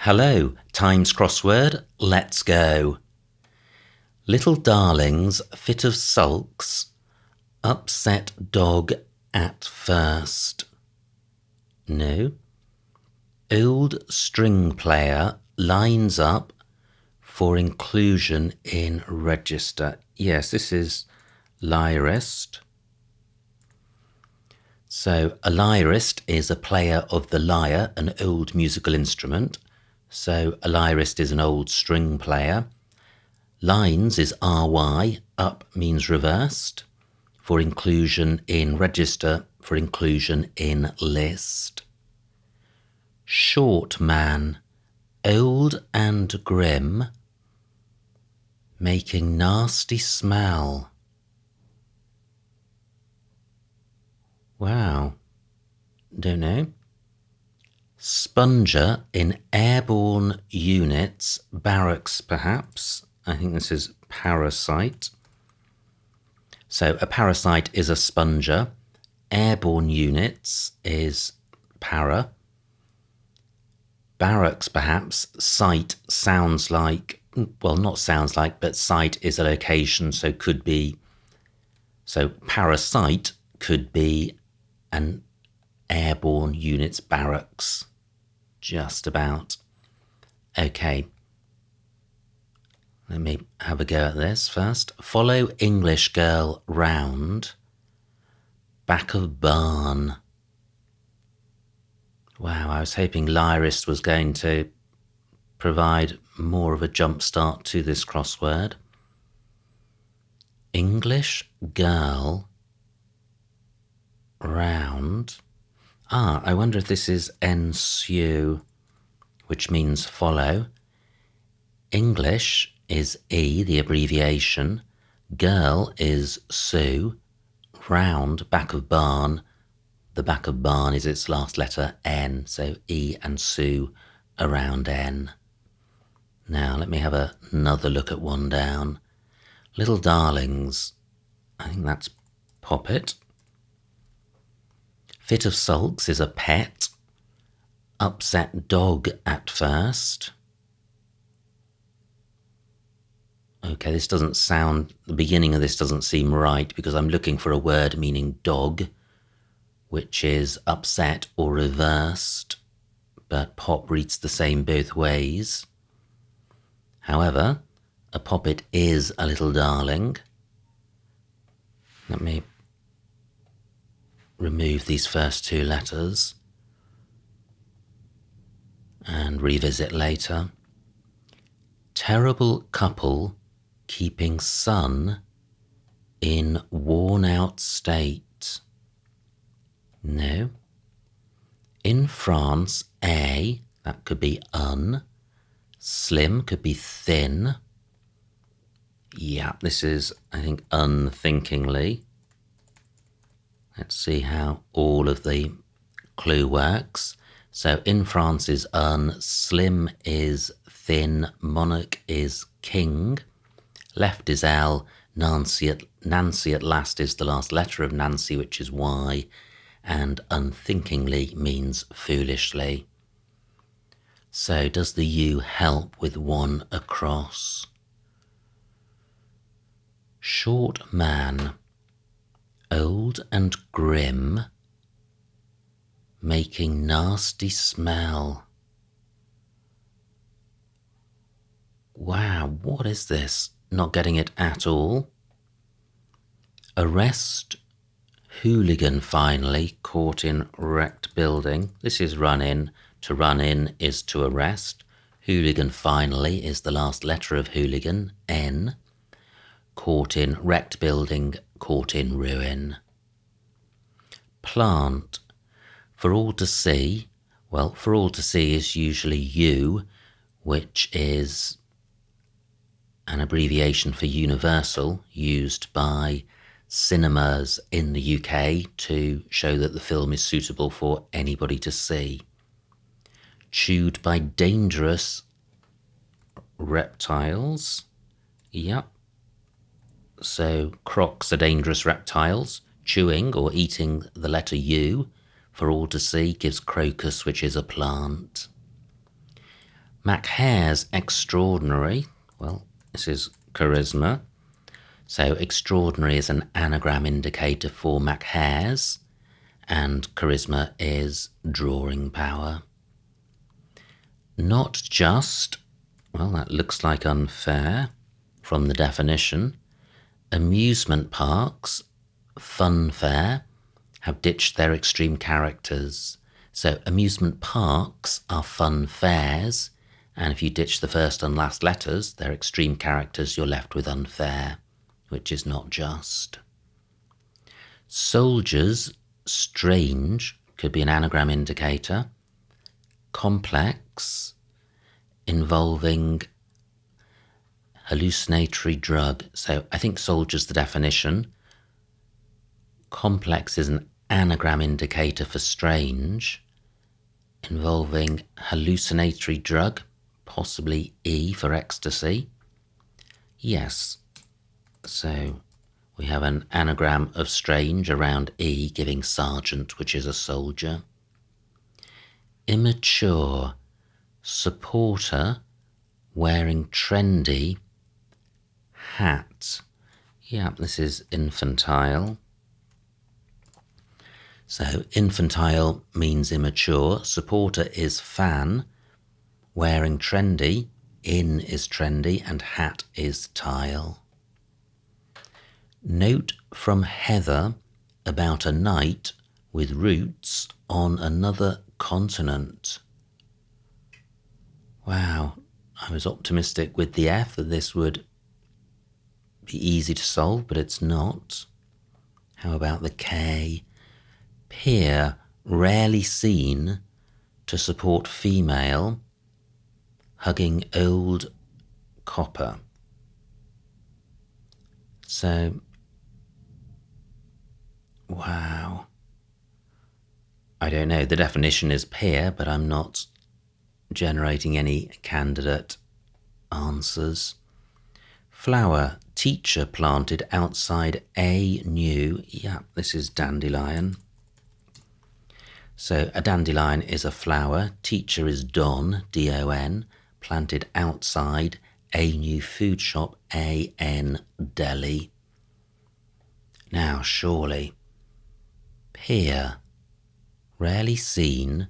Hello, Times Crossword, let's go. Little darlings fit of sulks, upset dog at first. No. Old string player lines up for inclusion in register. Yes, this is lyrist. So a lyrist is a player of the lyre, an old musical instrument. So a lyrist is an old string player. Lines is RY, up means reversed, for inclusion in register, for inclusion in list. Short man, old and grim, making nasty smell. Wow, don't know. Sponger in airborne units, barracks perhaps. I think this is parasite. So a parasite is a sponger. Airborne units is para. Barracks perhaps. Site sounds like, well, not sounds like, but site is a location, so could be. So parasite could be an airborne units barracks. Just about. Okay. Let me have a go at this first. Follow English girl round. Back of barn. Wow, I was hoping Lyrist was going to provide more of a jump start to this crossword. English girl round. I wonder if this is ensue, which means follow. English is E, the abbreviation. Girl is Sue. Round, back of barn. The back of barn is its last letter, N, so E and Sue around N. Now let me have another look at one down. Little darlings. I think that's poppet. Fit of sulks is a pet. Upset dog at first. Okay, this doesn't sound, the beginning of this doesn't seem right because I'm looking for a word meaning dog, which is upset or reversed, but pop reads the same both ways. However, a poppet is a little darling. Let me remove these first two letters and revisit later. Terrible couple keeping son in worn-out state. No. In France, a, that could be un. Slim could be thin. Yeah, this is, I think, unthinkingly. Let's see how all of the clue works. So in France is un, slim is thin, monarch is king, left is L, Nancy at last is the last letter of Nancy, which is Y, and unthinkingly means foolishly. So does the U help with one across? Short man, old and grim, making nasty smell. Wow, what is this? Not getting it at all. Arrest hooligan finally caught in wrecked building. This is run in. To run in is to arrest. Hooligan finally is the last letter of hooligan, N. Caught in wrecked building, caught in ruin. Plant. For all to see. Well, for all to see is usually U, which is an abbreviation for universal, used by cinemas in the UK to show that the film is suitable for anybody to see. Chewed by dangerous reptiles. Yep. So crocs are dangerous reptiles. Chewing or eating the letter U, for all to see, gives crocus, which is a plant. Mac Hare's extraordinary, well, this is charisma. So extraordinary is an anagram indicator for Mac Hare's, and charisma is drawing power. Not just, well, that looks like unfair from the definition. Amusement parks, funfair, have ditched their extreme characters. So amusement parks are fun fairs, and if you ditch the first and last letters, they're extreme characters, you're left with unfair, which is not just. Soldiers, strange, could be an anagram indicator. Complex, involving hallucinatory drug. So I think soldier's the definition. Complex is an anagram indicator for strange, involving hallucinatory drug, possibly E for ecstasy. Yes, so we have an anagram of strange around E, giving sergeant, which is a soldier. Immature, supporter, wearing trendy, hat. Yeah, this is infantile. So infantile means immature, supporter is fan, wearing trendy, in is trendy, and hat is tile. Note from Heather about a knight with roots on another continent. Wow, I was optimistic with the F that this would be easy to solve, but it's not. How about the K? Peer, rarely seen, to support female, hugging old copper. So, wow. I don't know, the definition is peer, but I'm not generating any candidate answers. Flower, teacher planted outside a new, yeah, this is dandelion. So a dandelion is a flower, teacher is Don, D-O-N, planted outside a new food shop, A-N, deli. Now, surely, peer, rarely seen.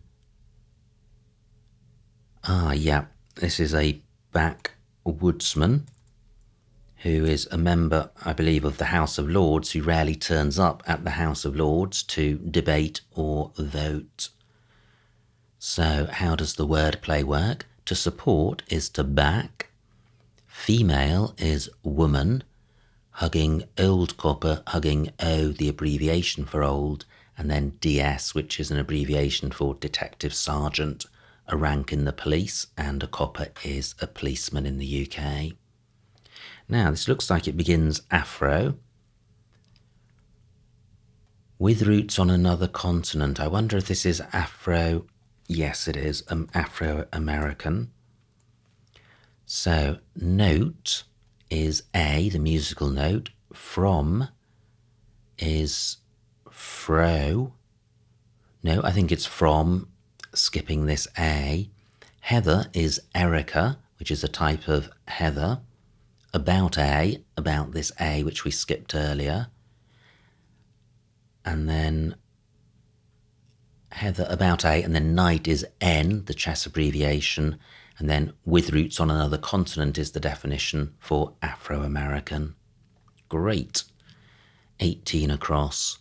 Ah, yeah, this is a backwoodsman who is a member, I believe, of the House of Lords, who rarely turns up at the House of Lords to debate or vote. So how does the wordplay work? To support is to back. Female is woman. Hugging old copper, hugging O, the abbreviation for old, and then DS, which is an abbreviation for detective sergeant, a rank in the police, and a copper is a policeman in the UK. Now, this looks like it begins Afro. With roots on another continent. I wonder if this is Afro. Yes, it is Afro-American. So, note is A, the musical note. From is fro. No, I think it's from, skipping this A. Heather is Erica, which is a type of heather. About A, about this A, which we skipped earlier. And then Heather, about A, and then night is N, the chess abbreviation, and then with roots on another continent is the definition for Afro-American. Great. 18 across.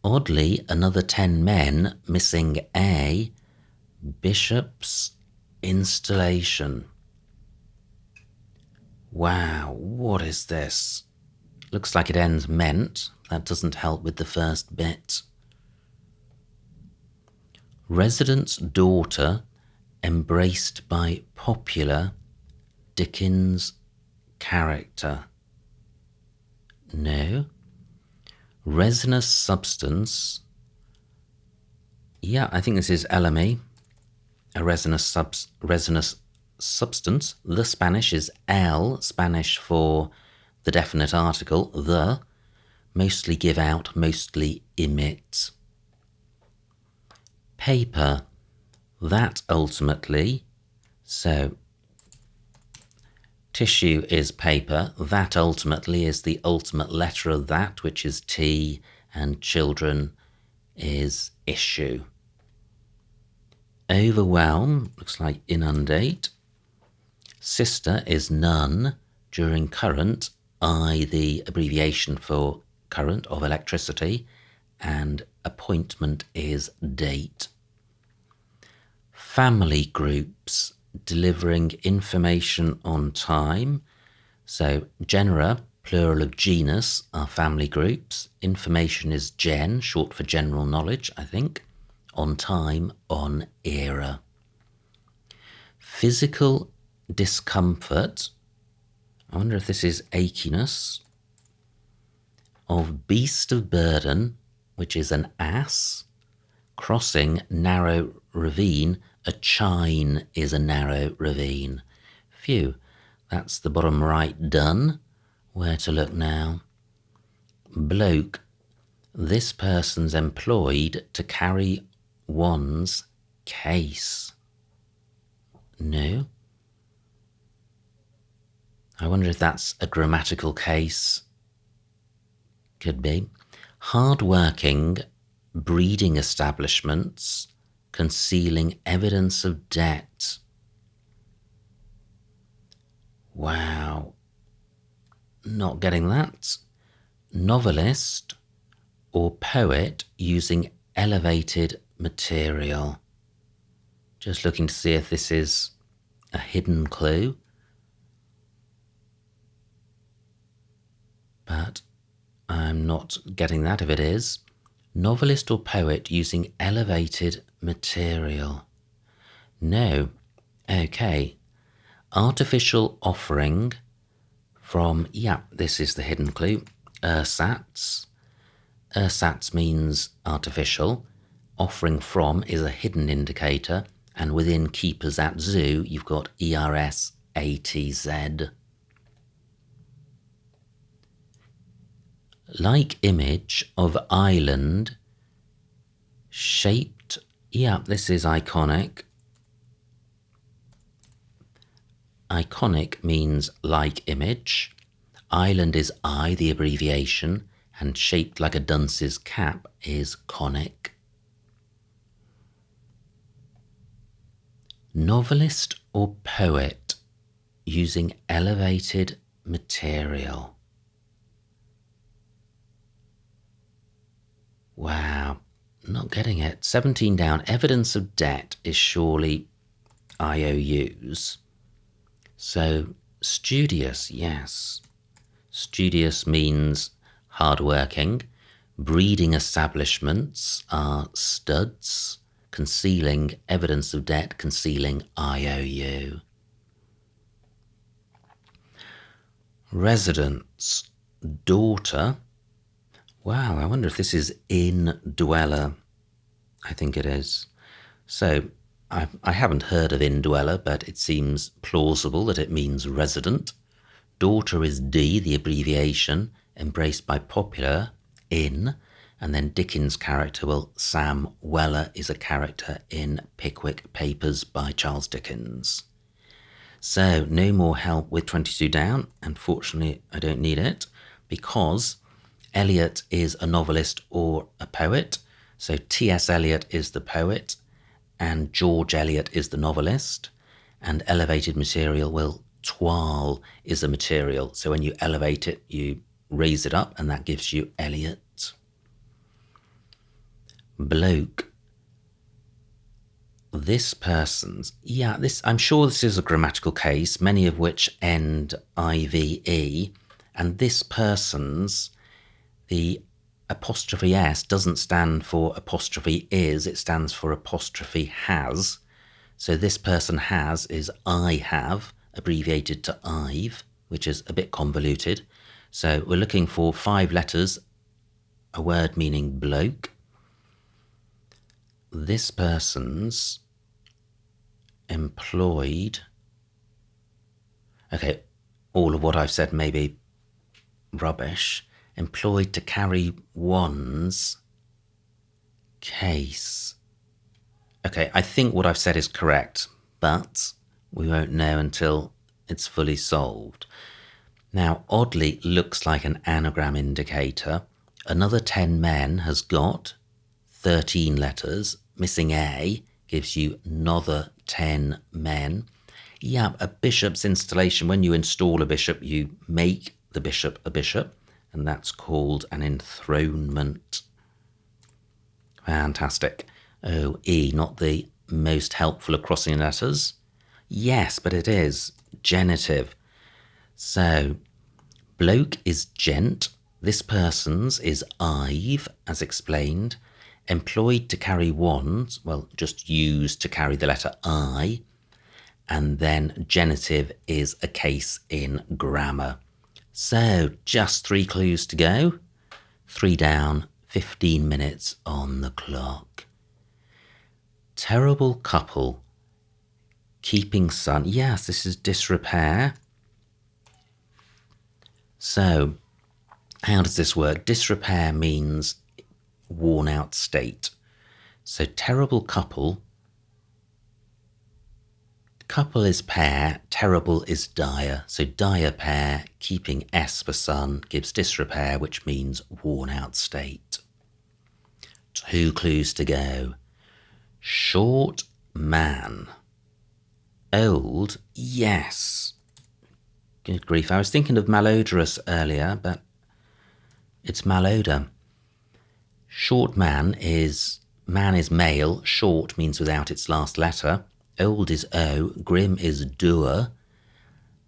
Oddly, another 10 men missing A, bishop's installation. Wow, what is this? Looks like it ends meant. That doesn't help with the first bit. Resident's daughter embraced by popular Dickens character. No. Resinous substance. Yeah, I think this is LME. A resinous substance. The Spanish is L, Spanish for the definite article, the. Mostly give out, mostly emit. Paper. That ultimately, So tissue is paper. That ultimately is the ultimate letter of that, which is T, and children is issue. Overwhelm looks like inundate. Sister is none. During current, I, the abbreviation for current of electricity, and appointment is date. Family groups, delivering information on time. So genera, plural of genus, are family groups. Information is gen, short for general knowledge, I think. On time, on era. Physical discomfort, I wonder if this is achiness. Of beast of burden, which is an ass. Crossing narrow ravine, a chine is a narrow ravine. Phew, that's the bottom right done. Where to look now? Bloke, this person's employed to carry one's case. No. I wonder if that's a grammatical case. Could be. Hard-working, breeding establishments, concealing evidence of debt. Wow. Not getting that. Novelist or poet using elevated material. Just looking to see if this is a hidden clue. But I'm not getting that if it is. Novelist or poet using elevated material. No. Okay. Artificial offering from, yeah, this is the hidden clue, ersatz. Ersatz means artificial. Offering from is a hidden indicator. And within keepers at zoo, you've got ERSATZ. Like image of island shaped, yeah, this is iconic. Iconic means like image. Island is I, the abbreviation, and shaped like a dunce's cap is conic. Novelist or poet using elevated material. Wow, not getting it. 17 down. Evidence of debt is surely IOUs. So studious, yes. Studious means hardworking. Breeding establishments are studs. Concealing evidence of debt, concealing IOU. Residence, daughter. Wow, I wonder if this is indweller. I think it is. So I haven't heard of indweller, but it seems plausible that it means resident. Daughter is D, the abbreviation, embraced by popular, in, and then Dickens' character, well, Sam Weller is a character in Pickwick Papers by Charles Dickens. So no more help with 22 down. Unfortunately, I don't need it because Eliot is a novelist or a poet. So T.S. Eliot is the poet and George Eliot is the novelist. And elevated material, well, toile is a material. So when you elevate it, you raise it up and that gives you Eliot. Bloke. This person's, yeah, this, I'm sure this is a grammatical case, many of which end IVE, and this person's, the apostrophe S doesn't stand for apostrophe is, it stands for apostrophe has. So this person has is I have, abbreviated to I've, which is a bit convoluted. So we're looking for 5 letters, a word meaning bloke. This person's employed. Okay, all of what I've said may be rubbish. Employed to carry one's case. Okay, I think what I've said is correct, but We won't know until it's fully solved. Now, oddly, looks like an anagram indicator. Another 10 men has got 13 letters. Missing A gives you another 10 men. Yeah, a bishop's installation. When you install a bishop, you make the bishop a bishop, and that's called an enthronement. Fantastic. Oh, E, not the most helpful of crossing letters. Yes, but it is. Genitive. So, bloke is gent. This person's is I've, as explained. Employed to carry wands, well, just used to carry the letter I. And then genitive is a case in grammar. So, just 3 clues to go. 3 down, 15 minutes on the clock. Terrible couple. Keeping son. Yes, this is disrepair. So, how does this work? Disrepair means worn out state. So, terrible couple. Couple is pair, terrible is dire. So, dire pair, keeping S for son, gives disrepair, which means worn out state. 2 clues to go. Short man. Old, yes. Good grief, I was thinking of malodorous earlier, but it's malodor. Short man is male, short means without its last letter. Old is O, grim is doer,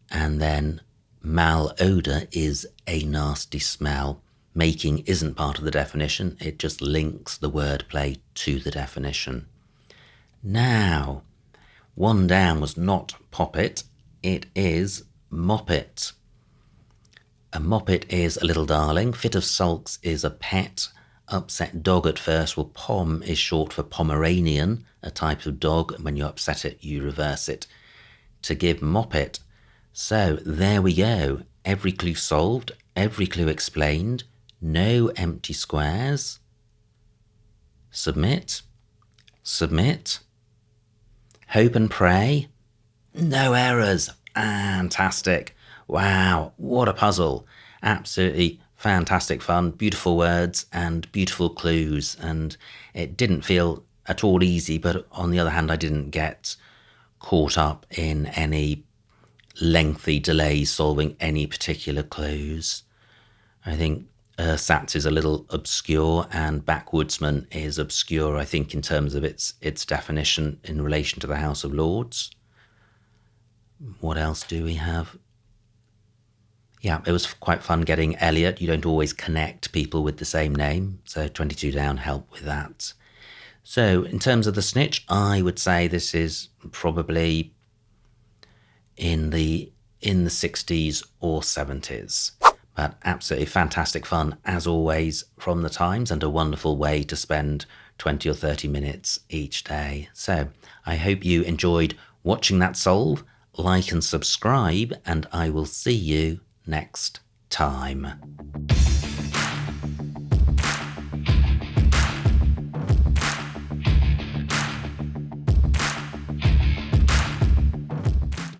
and then malodor is a nasty smell. Making isn't part of the definition, it just links the wordplay to the definition. Now, 1 down was not poppet, it is moppet. A moppet is a little darling, fit of sulks is a pet, upset dog at first. Well, pom is short for Pomeranian, a type of dog, and when you upset it, you reverse it to give moppet. So there we go. Every clue solved, every clue explained, no empty squares. Submit. Submit. Hope and pray. No errors. Fantastic. Wow, what a puzzle. Absolutely fantastic fun, beautiful words and beautiful clues, and it didn't feel at all easy, but on the other hand, I didn't get caught up in any lengthy delays solving any particular clues. I think ersatz is a little obscure, and backwoodsman is obscure, I think, in terms of its definition in relation to the House of Lords. What else do we have? Yeah, it was quite fun getting Elliot. You don't always connect people with the same name, so 22 down helped with that. So in terms of the snitch, I would say this is probably in the 60s or 70s. But absolutely fantastic fun, as always, from the Times, and a wonderful way to spend 20 or 30 minutes each day. So I hope you enjoyed watching that solve. Like and subscribe, and I will see you next time.